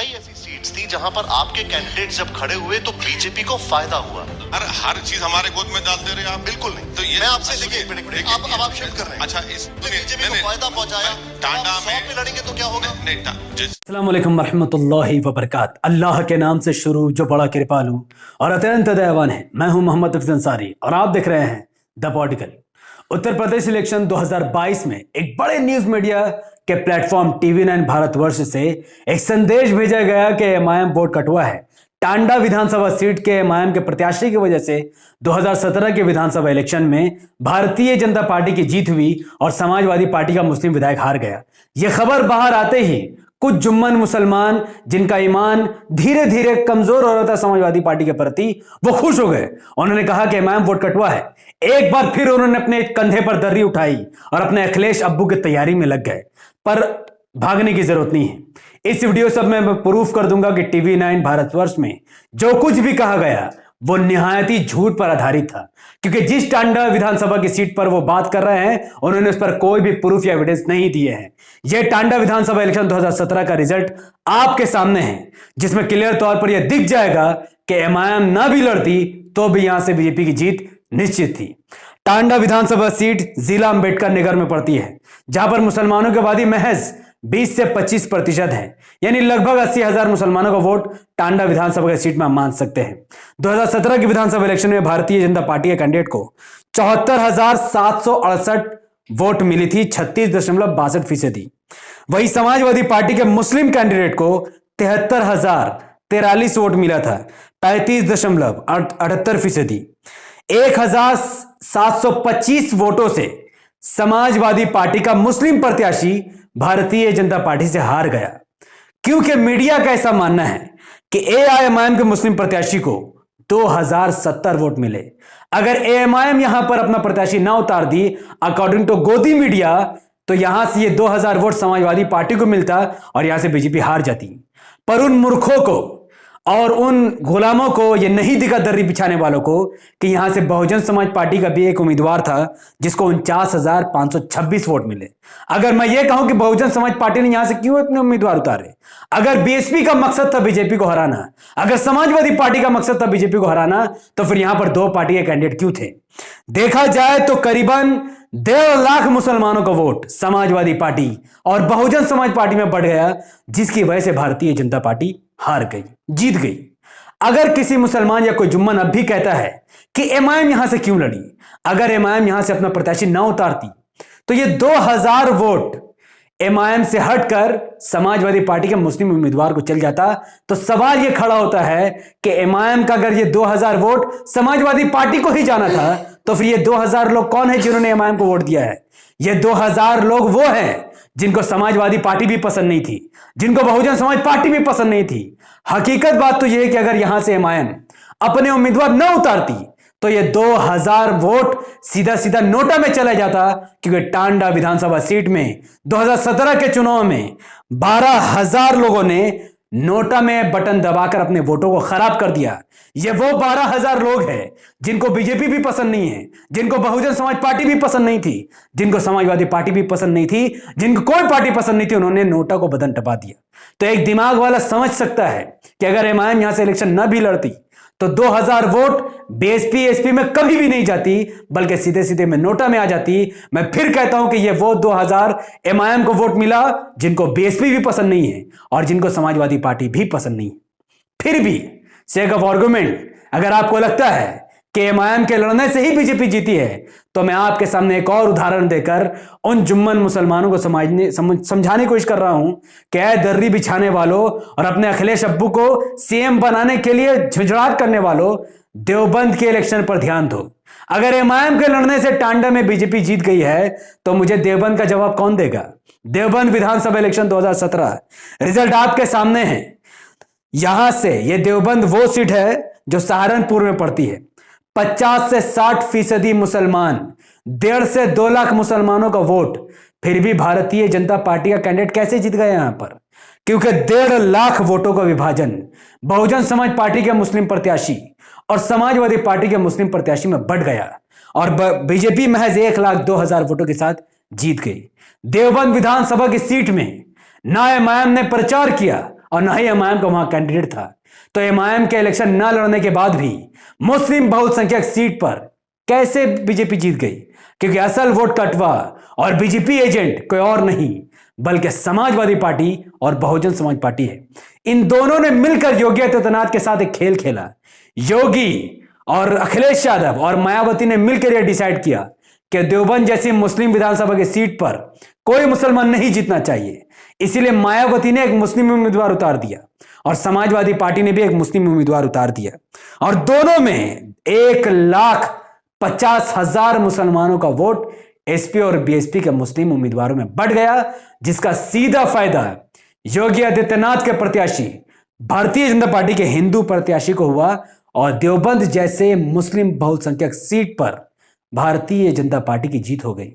कई ऐसी सीट्स थी जहां पर आपके कैंडिडेट जब खड़े हुए तो बीजेपी को फायदा हुआ। अरे हर चीज हमारे गोद में डालते रहे आप। बिल्कुल नहीं। तो ये मैं आपसे देखिए एक मिनट अब आप शिफ्ट कर रहे हैं। अच्छा इस बीजेपी को फायदा पहुंचाया, टांडा में लड़ेंगे तो क्या होगा? अस्सलाम वालेकुम रहमतुल्लाहि व बरकात। अल्लाह के नाम से शुरू जो बड़ा कृपालु और अत्यंत दयावान है। मैं हूं मोहम्मद हफीज अंसारी और आप देख रहे हैं the political. Uttar Pradesh election 2022 में एक बड़े न्यूज मीडिया के प्लेटफॉर्म TV9 भारतवर्ष से एक संदेश भेजा गया कि एमआईएम वोट कटुआ है। टांडा विधानसभा सीट के एमआईएम के प्रत्याशी की वजह से 2017 के विधानसभा इलेक्शन में भारतीय जनता पार्टी की जीत हुई और समाजवादी पार्टी का मुस्लिम विधायक हार गया। यह खबर बाहर आते ही कुछ जुम्मन मुसलमान जिनका ईमान धीरे धीरे कमजोर हो रहा था समाजवादी पार्टी के प्रति, वो खुश हो गए। उन्होंने कहा कि एमआईएम वोट कटुआ है। एक बार फिर उन्होंने अपने कंधे पर दर्री उठाई और अपने अखिलेश अब्बू की तैयारी में लग गए। पर भागने की जरूरत नहीं है। इस वीडियो से मैं प्रूफ कर दूंगा कि TV9 भारतवर्ष में जो कुछ भी कहा गया वो निहायत ही झूठ पर आधारित था, क्योंकि जिस टांडा विधानसभा की सीट पर वो बात कर रहे हैं उन्होंने उस पर कोई भी प्रूफ या एविडेंस नहीं दिए हैं। यह टांडा विधानसभा इलेक्शन 2017 का रिजल्ट आपके सामने है, जिसमें क्लियर तौर पर यह दिख जाएगा कि एमआईएम ना भी लड़ती तो भी यहां से बीजेपी की जीत निश्चित थी। टांडा विधानसभा सीट जिला अंबेडकर नगर में पड़ती है, जहां पर मुसलमानों की आबादी महज 20 से 25% है, यानी लगभग 80,000 मुसलमानों का वोट टांडा विधानसभा की सीट में हम मान सकते हैं। 2017 की विधानसभा इलेक्शन में भारतीय जनता पार्टी के कैंडिडेट को 74,768 वोट मिली थी, 36.62%। वही समाजवादी पार्टी के मुस्लिम कैंडिडेट को 73,043 वोट मिला था, 35.78%। 1,725 वोटों से समाजवादी पार्टी का मुस्लिम प्रत्याशी भारतीय जनता पार्टी से हार गया, क्योंकि मीडिया का ऐसा मानना है कि एआईएमआईएम के मुस्लिम प्रत्याशी को 2070 वोट मिले। अगर एएमआईएम यहां पर अपना प्रत्याशी ना उतार दी अकॉर्डिंग टू गोदी मीडिया, तो यहां से ये 2000 वोट समाजवादी पार्टी को मिलता और यहां से बीजेपी हार जाती। पर उन मूर्खों को और उन गुलामों को यह नहीं दिखा, दर्री बिछाने वालों को, कि यहां से बहुजन समाज पार्टी का भी एक उम्मीदवार था जिसको 49,526 वोट मिले। अगर मैं ये कहूं कि बहुजन समाज पार्टी ने यहां से क्यों अपने उम्मीदवार उतारे, अगर बीएसपी का मकसद था बीजेपी को हराना, अगर समाजवादी पार्टी का मकसद था बीजेपी को हराना, तो फिर यहां पर दो पार्टी के कैंडिडेट क्यों थे? देखा जाए तो करीबन 1.5 लाख मुसलमानों का वोट समाजवादी पार्टी और बहुजन समाज पार्टी में बढ़ गया, जिसकी वजह से भारतीय जनता पार्टी हार गई, जीत गई। अगर किसी मुसलमान या कोई जुम्मन अब भी कहता है कि एमआईएम यहां से क्यों लड़ी, अगर एमआईएम यहां से अपना प्रत्याशी ना उतारती तो ये 2000 वोट एमआईएम से हटकर समाजवादी पार्टी के मुस्लिम उम्मीदवार को चल जाता, तो सवाल यह खड़ा होता है कि एमआईएम का अगर ये 2000 वोट समाजवादी पार्टी को ही जाना था, तो फिर ये 2000 लोग कौन है जिन्होंने एमआईएम को वोट दिया है? ये 2000 लोग वो हैं जिनको समाजवादी पार्टी भी पसंद नहीं थी, जिनको बहुजन समाज पार्टी भी पसंद नहीं थी। हकीकत बात तो यह है कि अगर यहां से एमआईएम अपने उम्मीदवार न उतारती तो ये 2000 वोट सीधा सीधा नोटा में चला जाता, क्योंकि टांडा विधानसभा सीट में 2017 के चुनाव में 12,000 लोगों ने नोटा में बटन दबाकर अपने वोटों को खराब कर दिया। ये वो 12,000 लोग हैं जिनको बीजेपी भी पसंद नहीं है, जिनको बहुजन समाज पार्टी भी पसंद नहीं थी, जिनको समाजवादी पार्टी भी पसंद नहीं थी, जिनको कोई पार्टी पसंद नहीं थी, उन्होंने नोटा को बटन दबा दिया। तो एक दिमाग वाला समझ सकता है कि अगर एमआईएम यहां से इलेक्शन न भी लड़ती तो 2000 वोट बीएसपी एसपी में कभी भी नहीं जाती, बल्कि सीधे सीधे में नोटा में आ जाती। मैं फिर कहता हूं कि ये वो 2000 एमआईएम को वोट मिला जिनको बीएसपी भी पसंद नहीं है और जिनको समाजवादी पार्टी भी पसंद नहीं है। फिर भी सेक ऑफ आर्गुमेंट अगर आपको लगता है कि एमआईएम के लड़ने से ही बीजेपी जीती है, तो मैं आपके सामने एक और उदाहरण देकर उन जुम्मन मुसलमानों को समझाने की कोशिश कर रहा हूं कि ऐ दर्री बिछाने वालों और अपने अखिलेश अब्बू को सीएम बनाने के लिए झुंझुराहट करने वालों, देवबंद के इलेक्शन पर ध्यान दो। अगर एमआईएम के लड़ने से टांडा में बीजेपी जीत गई है, तो मुझे देवबंद का जवाब कौन देगा? देवबंद विधानसभा इलेक्शन 2017 रिजल्ट आपके सामने है। यहां से यह देवबंद वो सीट है जो सहारनपुर में पड़ती है। 50 से 60% मुसलमान, 1.5 से 2 लाख मुसलमानों का वोट, फिर भी भारतीय जनता पार्टी का कैंडिडेट कैसे जीत गया यहां पर? क्योंकि 1.5 लाख वोटों का विभाजन बहुजन समाज पार्टी के मुस्लिम प्रत्याशी और समाजवादी पार्टी के मुस्लिम प्रत्याशी में बढ़ गया और बीजेपी महज 1,02,000 वोटों के साथ जीत गई। देवबंद विधानसभा की सीट में ना एमआईएम ने प्रचार किया और ना ही एमआईएम का वहां कैंडिडेट था। तो एमआईएम के इलेक्शन न लड़ने के बाद भी मुस्लिम बहुसंख्यक सीट पर कैसे बीजेपी जीत गई? क्योंकि असल वोट कटवा और बीजेपी एजेंट कोई और नहीं बल्कि समाजवादी पार्टी और बहुजन समाज पार्टी है। इन दोनों ने मिलकर योगी आदित्यनाथ के साथ एक खेल खेला। योगी और अखिलेश यादव और मायावती ने मिलकर यह डिसाइड किया कि देवबंद जैसी मुस्लिम विधानसभा की सीट पर कोई मुसलमान नहीं जीतना चाहिए। इसीलिए मायावती ने एक मुस्लिम उम्मीदवार उतार दिया और समाजवादी पार्टी ने भी एक मुस्लिम उम्मीदवार उतार दिया और दोनों में 1,50,000 मुसलमानों का वोट एसपी और बीएसपी के मुस्लिम उम्मीदवारों में बढ़ गया, जिसका सीधा फायदा योगी आदित्यनाथ के प्रत्याशी भारतीय जनता पार्टी के हिंदू प्रत्याशी को हुआ और देवबंद जैसे मुस्लिम बहुसंख्यक सीट पर भारतीय जनता पार्टी की जीत हो गई।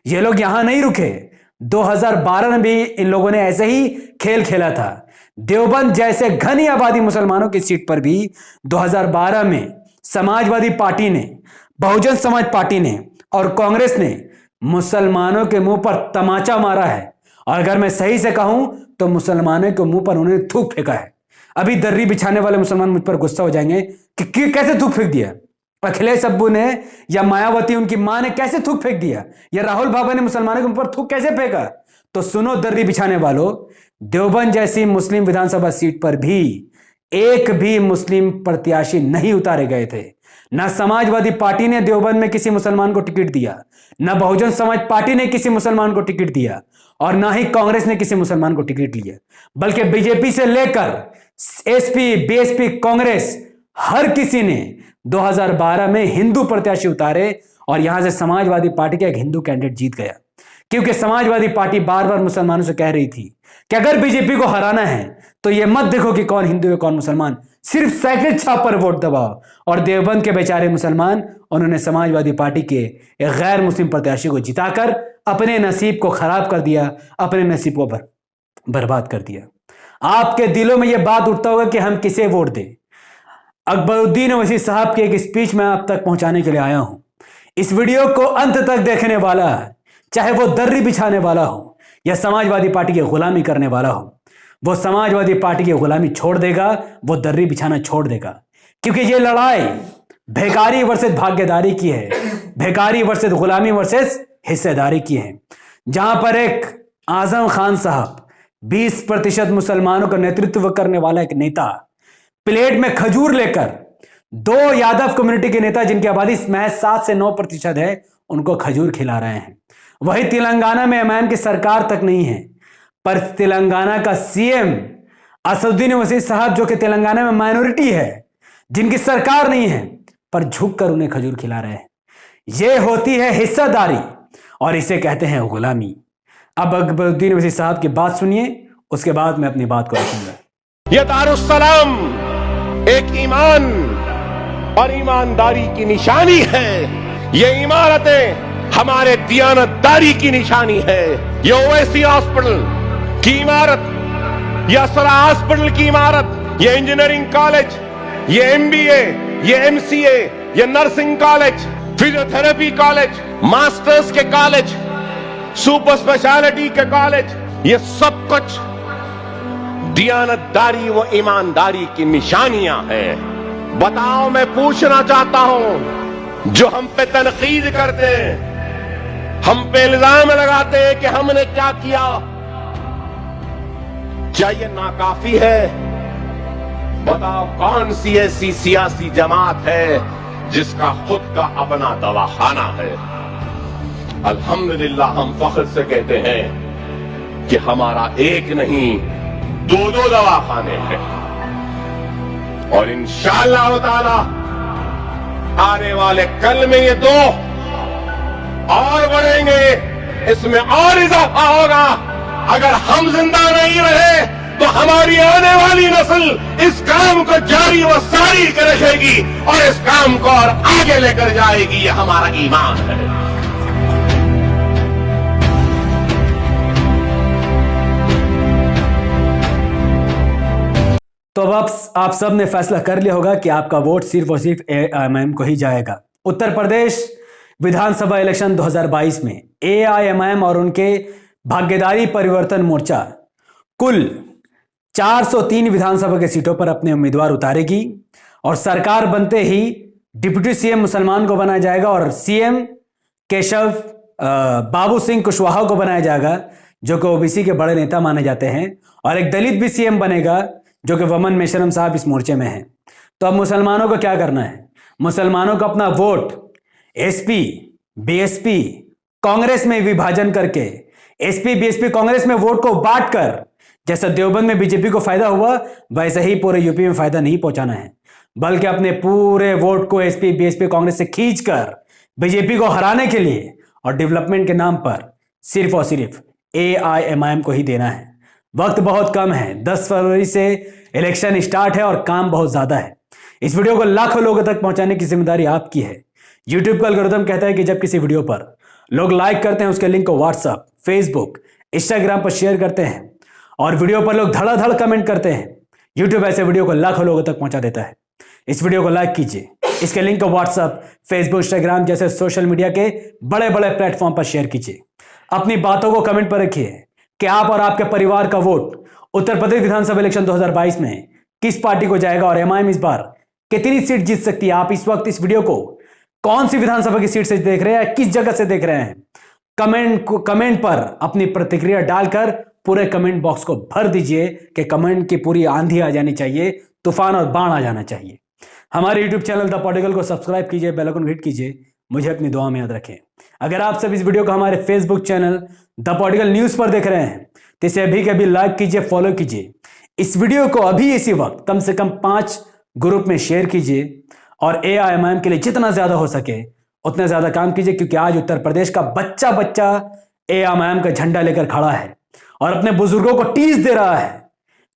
ये लोग यहां नहीं रुके। 2012 में भी इन लोगों ने ऐसे ही खेल खेला था। देवबंद जैसे घनी आबादी मुसलमानों की सीट पर भी 2012 में समाजवादी पार्टी ने, बहुजन समाज पार्टी ने और कांग्रेस ने मुसलमानों के मुंह पर तमाचा मारा है। और अगर मैं सही से कहूं तो मुसलमानों के मुंह पर उन्होंने थूक फेंका है। अभी दर्री बिछाने वाले मुसलमान मुझ पर गुस्सा हो जाएंगे कि कैसे थूक फेंक दिया अखिलेश अब्बू ने, या मायावती उनकी मां ने कैसे थूक फेंक दिया, या राहुल बाबा ने मुसलमानों के ऊपर थूक कैसे फेंका। तो सुनो दर्री बिछाने वालों, देवबंद जैसी मुस्लिम विधानसभा सीट पर भी एक भी मुस्लिम प्रत्याशी नहीं उतारे गए थे। ना समाजवादी पार्टी ने देवबंद में किसी मुसलमान को टिकट दिया, ना बहुजन समाज पार्टी ने किसी मुसलमान को टिकट दिया और ना ही कांग्रेस ने किसी मुसलमान को टिकट लिया, बल्कि बीजेपी से लेकर एसपी, बीएसपी, कांग्रेस हर किसी ने 2012 में हिंदू प्रत्याशी उतारे और यहां से समाजवादी पार्टी का एक हिंदू कैंडिडेट जीत गया। क्योंकि समाजवादी पार्टी बार बार मुसलमानों से कह रही थी कि अगर बीजेपी को हराना है तो यह मत देखो कि कौन हिंदू है कौन मुसलमान, सिर्फ साइकिल छाप पर वोट दबाओ। और देवबंद के बेचारे मुसलमान, उन्होंने समाजवादी पार्टी के एक गैर मुस्लिम प्रत्याशी को जिताकर अपने नसीब को खराब कर दिया, अपने नसीब को बर्बाद कर दिया। आपके दिलों में यह बात उठता होगा कि हम किसे वोट दें। अकबरुद्दीन ओवैसी साहब की एक स्पीच मैं आप तक पहुंचाने के लिए आया हूं। इस वीडियो को अंत तक देखने वाला, चाहे वो दर्री बिछाने वाला हो या समाजवादी पार्टी की गुलामी करने वाला हो, वो समाजवादी पार्टी की गुलामी छोड़ देगा, वो दर्री बिछाना छोड़ देगा। क्योंकि ये लड़ाई भिखारी वर्सेस भाग्यदारी की है, भिखारी वर्सेस गुलामी वर्सेस हिस्सेदारी की है। जहां पर एक आजम खान साहब 20% मुसलमानों का नेतृत्व करने वाला एक नेता प्लेट में खजूर लेकर दो यादव कम्युनिटी के नेता जिनकी आबादी महज 7 से 9% है, उनको खजूर खिला रहे हैं। वही तेलंगाना में एमआईएम की सरकार तक नहीं है, पर तेलंगाना का सीएम असदुद्दीन ओवैसी साहब, जो कि तेलंगाना में माइनॉरिटी है, जिनकी सरकार नहीं है, पर झुककर उन्हें खजूर खिला रहे हैं। यह होती है हिस्सेदारी और इसे कहते हैं गुलामी। अब अकबरुद्दीन ओवैसी साहब की बात सुनिए, उसके बाद मैं अपनी बात को रखूंगा। ये दारुस्सलाम एक ईमान और ईमानदारी की निशानी है। ये इमारतें हमारे दियानतदारी की निशानी है। ये ओवैसी हॉस्पिटल की इमारत, ये असरा हॉस्पिटल की इमारत, ये इंजीनियरिंग कॉलेज, ये एमबीए, ये एमसीए, ये nursing college, physiotherapy college, masters के कॉलेज, सुपर स्पेशलिटी के कॉलेज, ये सब कुछ दियानतदारी व ईमानदारी की निशानियां हैं। बताओ, मैं पूछना चाहता हूं, जो हम पे तनकीद करते हैं, हम पे इल्जाम लगाते हैं कि हमने क्या किया, क्या ये नाकाफी है? बताओ, कौन सी ऐसी सियासी जमात है जिसका खुद का अपना दवाखाना है? अल्हम्दुलिल्लाह हम फख्र से कहते हैं कि हमारा एक नहीं 2 दवाखाने हैं और इंशाअल्लाह ताला आने वाले कल में ये 2 और बढ़ेंगे, इसमें और इजाफा होगा। अगर हम जिंदा नहीं रहे तो हमारी आने वाली नस्ल इस काम को जारी व सारी रखेगी और इस काम को और आगे लेकर जाएगी। ये हमारा ईमान है। तो अब आप सब ने फैसला कर लिया होगा कि आपका वोट सिर्फ और सिर्फ एआईएमआईएम को ही जाएगा। उत्तर प्रदेश विधानसभा इलेक्शन 2022 में एआईएमआईएम और उनके भागीदारी परिवर्तन मोर्चा कुल 403 विधानसभा की सीटों पर अपने उम्मीदवार उतारेगी और सरकार बनते ही डिप्टी सीएम मुसलमान को बनाया जाएगा और सीएम केशव बाबू सिंह कुशवाहा को बनाया जाएगा, जो कि ओबीसी के बड़े नेता माने जाते हैं, और एक दलित भी सीएम बनेगा जो कि वमन मेश्राम साहब इस मोर्चे में हैं। तो अब मुसलमानों को क्या करना है? मुसलमानों को अपना वोट एसपी, बीएसपी, कांग्रेस में विभाजन करके एसपी, बीएसपी, कांग्रेस में वोट को बांटकर, जैसा देवबंद में बीजेपी को फायदा हुआ वैसे ही पूरे यूपी में फायदा नहीं पहुंचाना है, बल्कि अपने पूरे वोट को एसपी, बीएसपी, कांग्रेस से खींचकर बीजेपी को हराने के लिए और डेवलपमेंट के नाम पर सिर्फ और सिर्फ एआईएमआईएम को ही देना है। वक्त बहुत कम है, 10 फरवरी से इलेक्शन स्टार्ट है और काम बहुत ज्यादा है। इस वीडियो को लाखों लोगों तक पहुंचाने की जिम्मेदारी आपकी है। यूट्यूब का एल्गोरिथम कहता है कि जब किसी वीडियो पर लोग लाइक करते हैं, उसके लिंक को व्हाट्सएप, फेसबुक, इंस्टाग्राम पर शेयर करते हैं और वीडियो पर लोग धड़ाधड़ कमेंट करते हैं, यूट्यूब ऐसे वीडियो को लाखों लोगों तक पहुंचा देता है। इस वीडियो को लाइक कीजिए, इसके लिंक को व्हाट्सएप, फेसबुक, इंस्टाग्राम जैसे सोशल मीडिया के बड़े बड़े प्लेटफॉर्म पर शेयर कीजिए। अपनी बातों को कमेंट पर रखिए कि आप और आपके परिवार का वोट उत्तर प्रदेश विधानसभा इलेक्शन 2022 में किस पार्टी को जाएगा और एमआईएम इस बार कितनी सीट जीत सकती है। आप इस वक्त इस वीडियो को कौन सी विधानसभा की सीट से देख रहे हैं, किस जगह से देख रहे हैं? कमेंट पर अपनी प्रतिक्रिया डालकर पूरे कमेंट बॉक्स को भर दीजिए कि कमेंट की पूरी आंधी आ जानी चाहिए, तूफान और बाढ़ आ जाना चाहिए। हमारे YouTube चैनल द पॉलिटिकल को सब्सक्राइब कीजिए, बेल आइकन हिट कीजिए, मुझे अपनी दुआ में याद रखें। अगर आप सब इस वीडियो को हमारे Facebook channel the political news पर देख रहे हैं तो इसे अभी के अभी लाइक कीजिए, फॉलो कीजिए। इस वीडियो को अभी इसी वक्त कम से कम 5 ग्रुप में शेयर कीजिए और एआईएमआईएम के लिए जितना ज्यादा हो सके उतना ज्यादा काम कीजिए, क्योंकि आज उत्तर प्रदेश का बच्चा बच्चा एआईएमआईएम का झंडा लेकर खड़ा है और अपने बुजुर्गों को टीस दे रहा है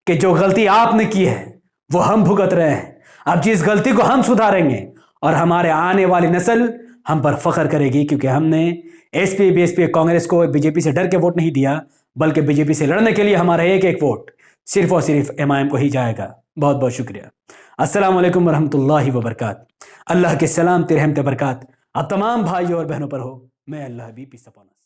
कि जो गलती आपने की है वो हम भुगत रहे हैं। अब जिस गलती को हम सुधारेंगे और हमारे आने वाली नस्ल हम पर फख्र करेगी, क्योंकि हमने एसपी, बीएसपी, कांग्रेस को बीजेपी से डर के वोट नहीं दिया, बल्कि बीजेपी से लड़ने के लिए हमारा एक एक वोट सिर्फ और सिर्फ एमआईएम को ही जाएगा। बहुत बहुत शुक्रिया। अस्सलाम वालेकुम वरहमतुल्लाहि वबरकात। अल्लाह के सलाम, रहमत बरकात अब तमाम भाइयों और बहनों पर हो। मैं अल्लाह हबीब पीस अपॉन अस।